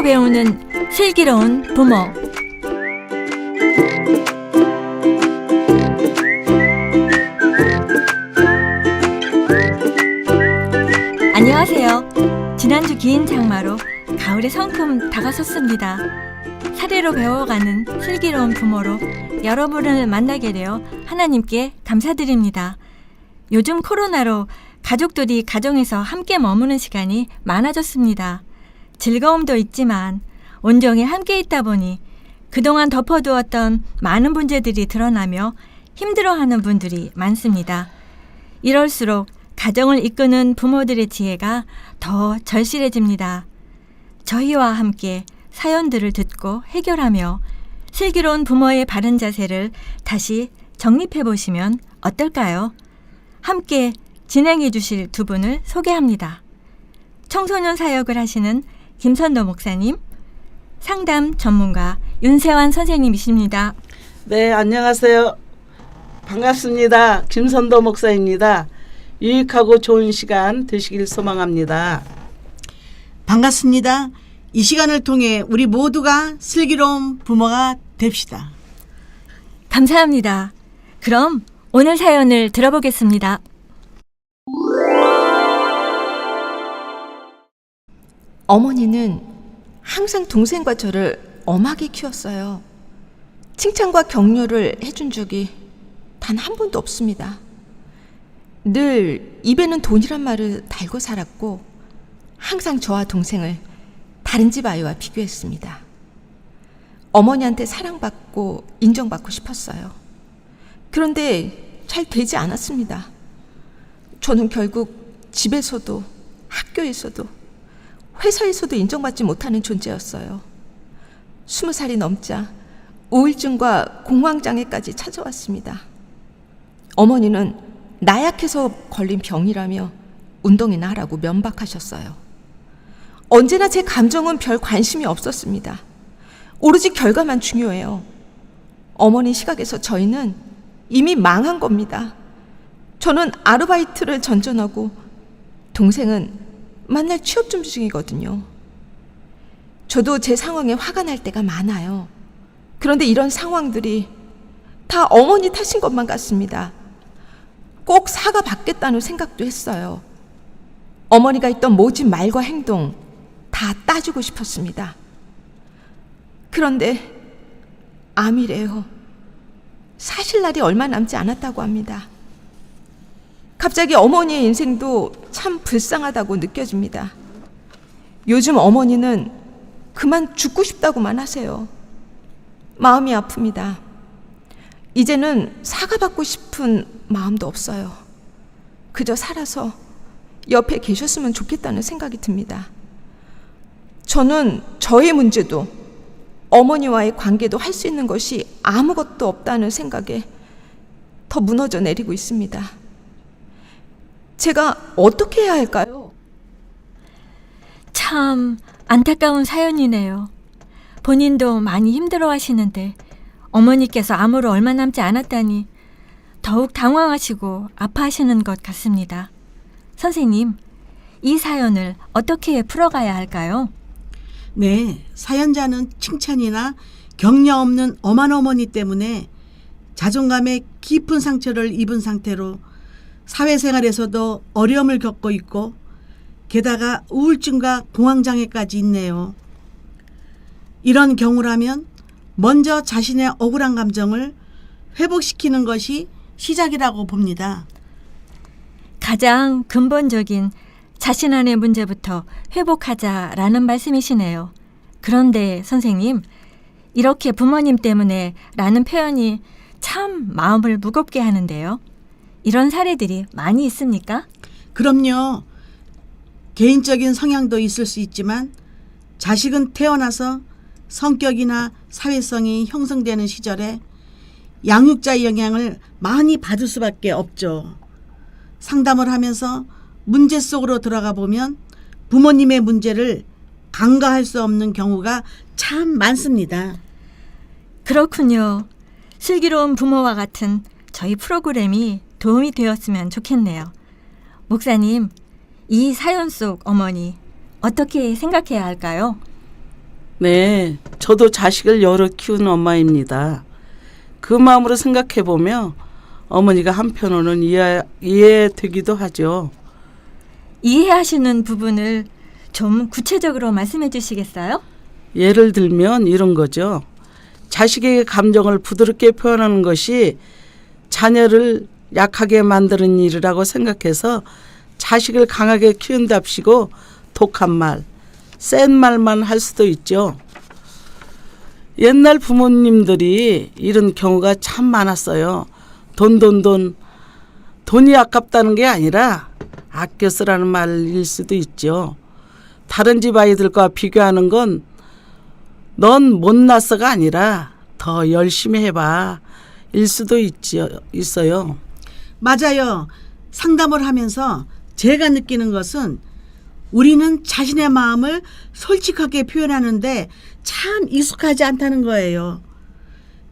배우는 슬기로운 부모. 안녕하세요. 지난주 긴 장마로 가을이 성큼 다가섰습니다. 사례로 배워가는 슬기로운 부모로 여러분을 만나게 되어 하나님께 감사드립니다. 요즘 코로나로 가족들이 가정에서 함께 머무는 시간이 많아졌습니다. 즐거움도 있지만 온종일 함께 있다 보니 그동안 덮어두었던 많은 문제들이 드러나며 힘들어하는 분들이 많습니다. 이럴수록 가정을 이끄는 부모들의 지혜가 더 절실해집니다. 저희와 함께 사연들을 듣고 해결하며 슬기로운 부모의 바른 자세를 다시 정립해 보시면 어떨까요? 함께 진행해 주실 두 분을 소개합니다. 청소년 사역을 하시는 김선도 목사님, 상담 전문가 윤세환 선생님이십니다. 네, 안녕하세요. 반갑습니다. 김선도 목사입니다. 유익하고 좋은 시간 되시길 소망합니다. 반갑습니다. 이 시간을 통해 우리 모두가 슬기로운 부모가 됩시다. 감사합니다. 그럼 오늘 사연을 들어보겠습니다. 어머니는 항상 동생과 저를 엄하게 키웠어요. 칭찬과 격려를 해준 적이 단 한 번도 없습니다. 늘 입에는 돈이란 말을 달고 살았고 항상 저와 동생을 다른 집 아이와 비교했습니다. 어머니한테 사랑받고 인정받고 싶었어요. 그런데 잘 되지 않았습니다. 저는 결국 집에서도 학교에서도 회사에서도 인정받지 못하는 존재였어요. 20살이 넘자 우울증과 공황장애까지 찾아왔습니다. 어머니는 나약해서 걸린 병이라며 운동이나 하라고 면박하셨어요. 언제나 제 감정은 별 관심이 없었습니다. 오로지 결과만 중요해요. 어머니 시각에서 저희는 이미 망한 겁니다. 저는 아르바이트를 전전하고 동생은 만날 취업 준비 중이거든요. 저도 제 상황에 화가 날 때가 많아요. 그런데 이런 상황들이 다 어머니 탓인 것만 같습니다. 꼭 사과받겠다는 생각도 했어요. 어머니가 했던 모진 말과 행동 다 따지고 싶었습니다. 그런데 암이래요. 사실 날이 얼마 남지 않았다고 합니다. 갑자기 어머니의 인생도 참 불쌍하다고 느껴집니다. 요즘 어머니는 그만 죽고 싶다고만 하세요. 마음이 아픕니다. 이제는 사과받고 싶은 마음도 없어요. 그저 살아서 옆에 계셨으면 좋겠다는 생각이 듭니다. 저는 저의 문제도 어머니와의 관계도 할 수 있는 것이 아무것도 없다는 생각에 더 무너져 내리고 있습니다. 제가 어떻게 해야 할까요? 참 안타까운 사연이네요. 본인도 많이 힘들어 하시는데 어머니께서 암으로 얼마 남지 않았다니 더욱 당황하시고 아파하시는 것 같습니다. 선생님, 이 사연을 어떻게 풀어가야 할까요? 네, 사연자는 칭찬이나 격려 없는 엄한 어머니 때문에 자존감에 깊은 상처를 입은 상태로 사회생활에서도 어려움을 겪고 있고 게다가 우울증과 공황장애까지 있네요. 이런 경우라면 먼저 자신의 억울한 감정을 회복시키는 것이 시작이라고 봅니다. 가장 근본적인 자신 안의 문제부터 회복하자라는 말씀이시네요. 그런데 선생님, 이렇게 부모님 때문에 라는 표현이 참 마음을 무겁게 하는데요. 이런 사례들이 많이 있습니까? 그럼요. 개인적인 성향도 있을 수 있지만 자식은 태어나서 성격이나 사회성이 형성되는 시절에 양육자의 영향을 많이 받을 수밖에 없죠. 상담을 하면서 문제 속으로 들어가 보면 부모님의 문제를 간과할 수 없는 경우가 참 많습니다. 그렇군요. 슬기로운 부모와 같은 저희 프로그램이 도움이 되었으면 좋겠네요. 목사님, 이 사연 속 어머니 어떻게 생각해야 할까요? 네, 저도 자식을 여러 키운 엄마입니다. 그 마음으로 생각해보며 어머니가 한편으로는 이해되기도 하죠. 이해하시는 부분을 좀 구체적으로 말씀해 주시겠어요? 예를 들면 이런 거죠. 자식에게 감정을 부드럽게 표현하는 것이 자녀를 약하게 만드는 일이라고 생각해서 자식을 강하게 키운답시고 독한 말, 센 말만 할 수도 있죠. 옛날 부모님들이 이런 경우가 참 많았어요. 돈이 아깝다는 게 아니라 아껴 쓰라는 말일 수도 있죠. 다른 집 아이들과 비교하는 건 넌 못났어가 아니라 더 열심히 해봐 일 수도 있어요. 맞아요. 상담을 하면서 제가 느끼는 것은 우리는 자신의 마음을 솔직하게 표현하는데 참 익숙하지 않다는 거예요.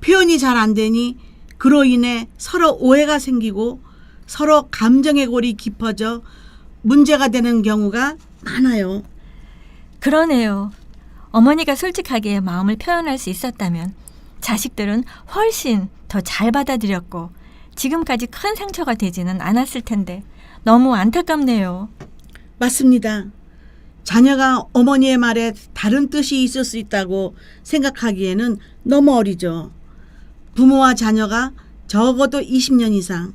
표현이 잘 안 되니 그로 인해 서로 오해가 생기고 서로 감정의 골이 깊어져 문제가 되는 경우가 많아요. 그러네요. 어머니가 솔직하게 마음을 표현할 수 있었다면 자식들은 훨씬 더 잘 받아들였고 지금까지 큰 상처가 되지는 않았을 텐데 너무 안타깝네요. 맞습니다. 자녀가 어머니의 말에 다른 뜻이 있을 수 있다고 생각하기에는 너무 어리죠. 부모와 자녀가 적어도 20년 이상,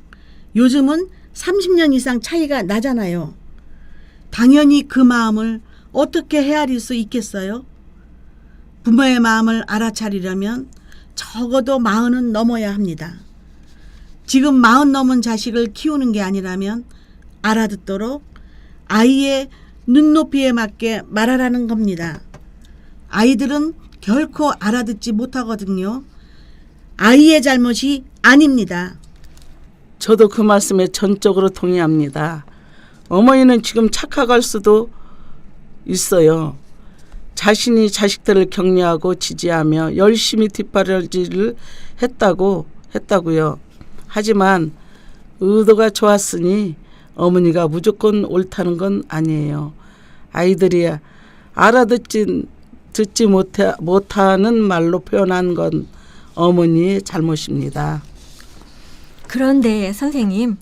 요즘은 30년 이상 차이가 나잖아요. 당연히 그 마음을 어떻게 헤아릴 수 있겠어요? 부모의 마음을 알아차리려면 적어도 40은 넘어야 합니다. 지금 40 넘은 자식을 키우는 게 아니라면 알아듣도록 아이의 눈높이에 맞게 말하라는 겁니다. 아이들은 결코 알아듣지 못하거든요. 아이의 잘못이 아닙니다. 저도 그 말씀에 전적으로 동의합니다. 어머니는 지금 착각할 수도 있어요. 자신이 자식들을 격려하고 지지하며 열심히 뒷바라지를 했다고요. 하지만 의도가 좋았으니 어머니가 무조건 옳다는 건 아니에요. 아이들이 듣지 못하는 말로 표현한 건 어머니의 잘못입니다. 그런데 선생님,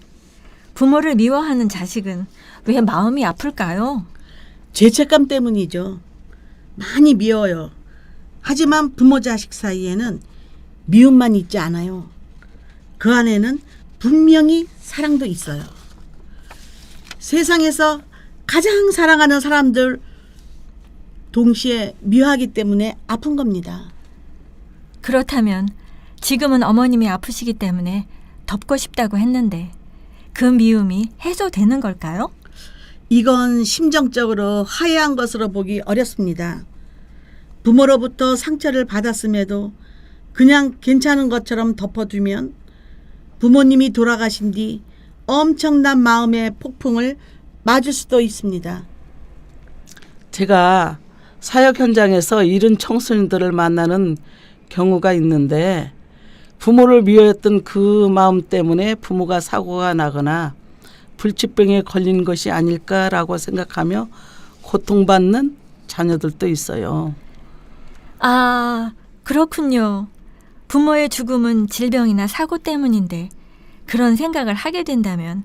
부모를 미워하는 자식은 왜 마음이 아플까요? 죄책감 때문이죠. 많이 미워요. 하지만 부모 자식 사이에는 미움만 있지 않아요. 그 안에는 분명히 사랑도 있어요. 세상에서 가장 사랑하는 사람들 동시에 미워하기 때문에 아픈 겁니다. 그렇다면 지금은 어머님이 아프시기 때문에 덮고 싶다고 했는데 그 미움이 해소되는 걸까요? 이건 심정적으로 화해한 것으로 보기 어렵습니다. 부모로부터 상처를 받았음에도 그냥 괜찮은 것처럼 덮어두면 부모님이 돌아가신 뒤 엄청난 마음의 폭풍을 맞을 수도 있습니다. 제가 사역 현장에서 이른 청소년들을 만나는 경우가 있는데 부모를 미워했던 그 마음 때문에 부모가 사고가 나거나 불치병에 걸린 것이 아닐까라고 생각하며 고통받는 자녀들도 있어요. 아, 그렇군요. 부모의 죽음은 질병이나 사고 때문인데 그런 생각을 하게 된다면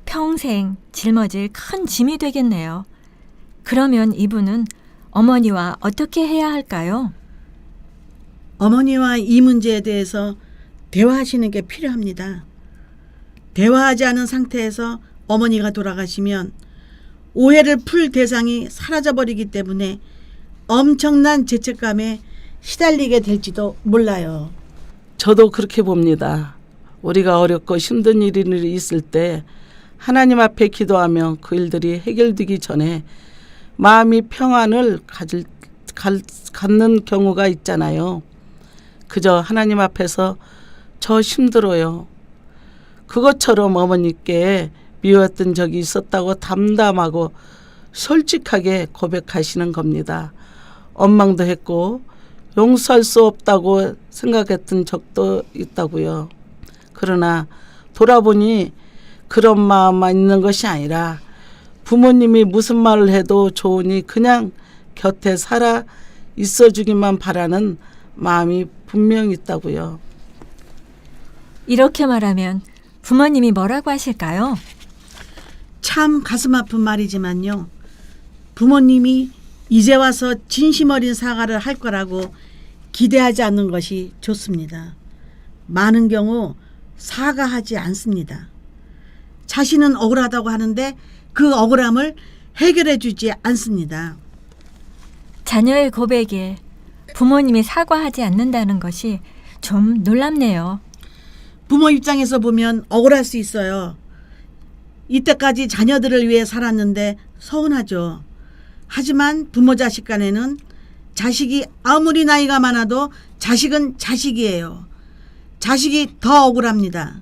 평생 짊어질 큰 짐이 되겠네요. 그러면 이분은 어머니와 어떻게 해야 할까요? 어머니와 이 문제에 대해서 대화하시는 게 필요합니다. 대화하지 않은 상태에서 어머니가 돌아가시면 오해를 풀 대상이 사라져버리기 때문에 엄청난 죄책감에 시달리게 될지도 몰라요. 저도 그렇게 봅니다. 우리가 어렵고 힘든 일이 있을 때 하나님 앞에 기도하며 그 일들이 해결되기 전에 마음이 평안을 갖는 경우가 있잖아요. 그저 하나님 앞에서 저 힘들어요. 그것처럼 어머니께 미웠던 적이 있었다고 담담하고 솔직하게 고백하시는 겁니다. 원망도 했고 용서할 수 없다고 생각했던 적도 있다고요. 그러나 돌아보니 그런 마음만 있는 것이 아니라 부모님이 무슨 말을 해도 좋으니 그냥 곁에 살아 있어주기만 바라는 마음이 분명히 있다고요. 이렇게 말하면 부모님이 뭐라고 하실까요? 참 가슴 아픈 말이지만요. 부모님이 이제 와서 진심 어린 사과를 할 거라고 기대하지 않는 것이 좋습니다. 많은 경우 사과하지 않습니다. 자신은 억울하다고 하는데 그 억울함을 해결해 주지 않습니다. 자녀의 고백에 부모님이 사과하지 않는다는 것이 좀 놀랍네요. 부모 입장에서 보면 억울할 수 있어요. 이때까지 자녀들을 위해 살았는데 서운하죠. 하지만 부모 자식 간에는 자식이 아무리 나이가 많아도 자식은 자식이에요. 자식이 더 억울합니다.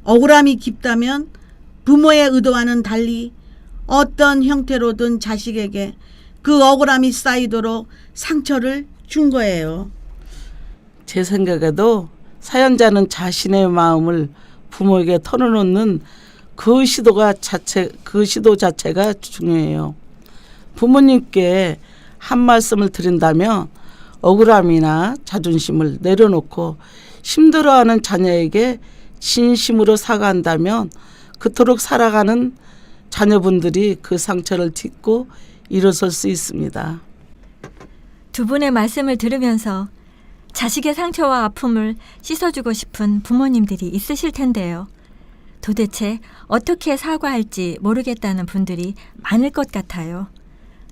억울함이 깊다면 부모의 의도와는 달리 어떤 형태로든 자식에게 그 억울함이 쌓이도록 상처를 준 거예요. 제 생각에도 사연자는 자신의 마음을 부모에게 털어놓는 그 시도 자체가 중요해요. 부모님께 한 말씀을 드린다면 억울함이나 자존심을 내려놓고 힘들어하는 자녀에게 진심으로 사과한다면 그토록 살아가는 자녀분들이 그 상처를 딛고 일어설 수 있습니다. 두 분의 말씀을 들으면서 자식의 상처와 아픔을 씻어주고 싶은 부모님들이 있으실 텐데요. 도대체 어떻게 사과할지 모르겠다는 분들이 많을 것 같아요.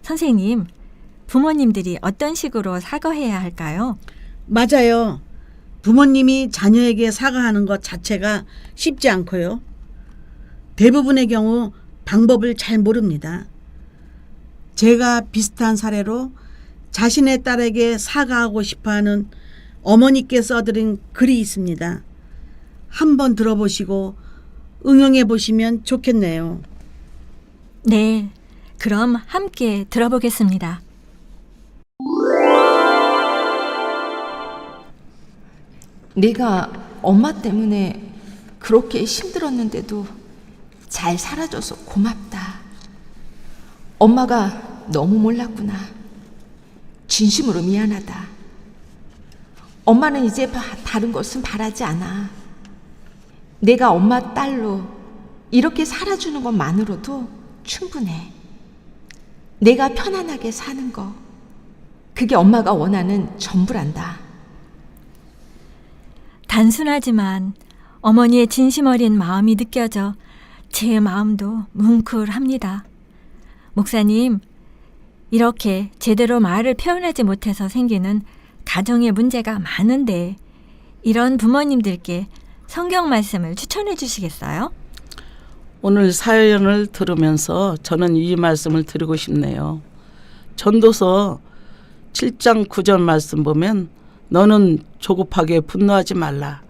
선생님, 부모님들이 어떤 식으로 사과해야 할까요? 맞아요. 부모님이 자녀에게 사과하는 것 자체가 쉽지 않고요. 대부분의 경우 방법을 잘 모릅니다. 제가 비슷한 사례로 자신의 딸에게 사과하고 싶어하는 어머니께 써드린 글이 있습니다. 한번 들어보시고 응용해 보시면 좋겠네요. 네, 그럼 함께 들어보겠습니다. 내가 엄마 때문에 그렇게 힘들었는데도 잘 살아줘서 고맙다. 엄마가 너무 몰랐구나. 진심으로 미안하다. 엄마는 이제 다른 것은 바라지 않아. 내가 엄마 딸로 이렇게 살아주는 것만으로도 충분해. 내가 편안하게 사는 거, 그게 엄마가 원하는 전부란다. 단순하지만 어머니의 진심 어린 마음이 느껴져 제 마음도 뭉클합니다. 목사님, 이렇게 제대로 말을 표현하지 못해서 생기는 가정의 문제가 많은데 이런 부모님들께 성경 말씀을 추천해 주시겠어요? 오늘 사연을 들으면서 저는 이 말씀을 드리고 싶네요. 전도서 7장 9절 말씀 보면 너는 조급하게 분노하지 말라.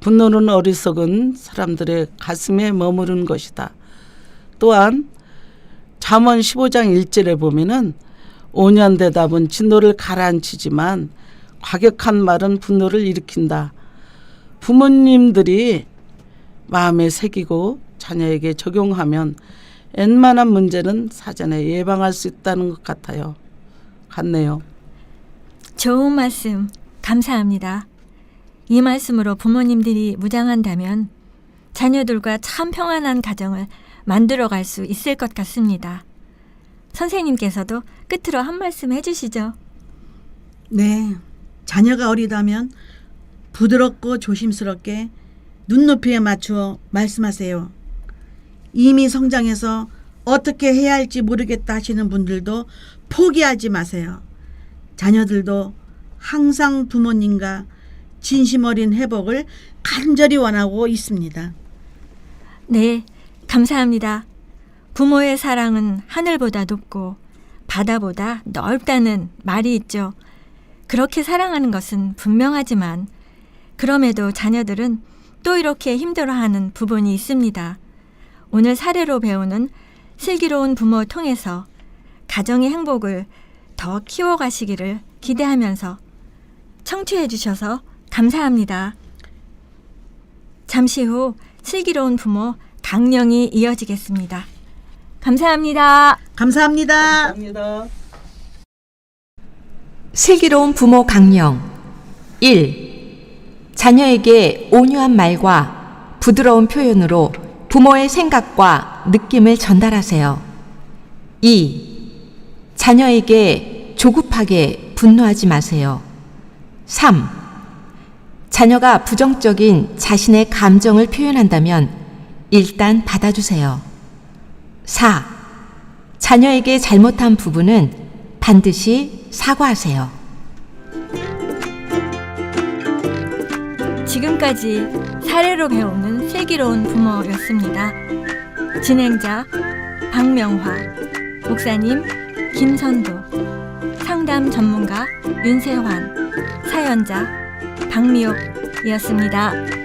분노는 어리석은 사람들의 가슴에 머무르는 것이다. 또한 잠언 15장 1절에 보면은 온유한 대답은 진노를 가라앉히지만 과격한 말은 분노를 일으킨다. 부모님들이 마음에 새기고 자녀에게 적용하면 웬만한 문제는 사전에 예방할 수 있다는 것 같네요. 좋은 말씀 감사합니다. 이 말씀으로 부모님들이 무장한다면 자녀들과 참 평안한 가정을 만들어갈 수 있을 것 같습니다. 선생님께서도 끝으로 한 말씀 해주시죠. 네, 자녀가 어리다면 부드럽고 조심스럽게 눈높이에 맞추어 말씀하세요. 이미 성장해서 어떻게 해야 할지 모르겠다 하시는 분들도 포기하지 마세요. 자녀들도 항상 부모님과 진심 어린 회복을 간절히 원하고 있습니다. 네, 감사합니다. 부모의 사랑은 하늘보다 높고 바다보다 넓다는 말이 있죠. 그렇게 사랑하는 것은 분명하지만 그럼에도 자녀들은 또 이렇게 힘들어하는 부분이 있습니다. 오늘 사례로 배우는 슬기로운 부모 통해서 가정의 행복을 더 키워가시기를 기대하면서 청취해 주셔서 감사합니다. 잠시 후 슬기로운 부모 강령이 이어지겠습니다. 감사합니다. 감사합니다. 감사합니다. 슬기로운 부모 강령 1. 자녀에게 온유한 말과 부드러운 표현으로 부모의 생각과 느낌을 전달하세요. 2. 자녀에게 조급하게 분노하지 마세요. 3. 자녀가 부정적인 자신의 감정을 표현한다면 일단 받아주세요. 4. 자녀에게 잘못한 부분은 반드시 사과하세요. 지금까지 사례로 배우는 슬기로운 부모였습니다. 진행자 박명화, 목사님 김선도, 상담 전문가 윤세환, 사연자 박미옥이었습니다.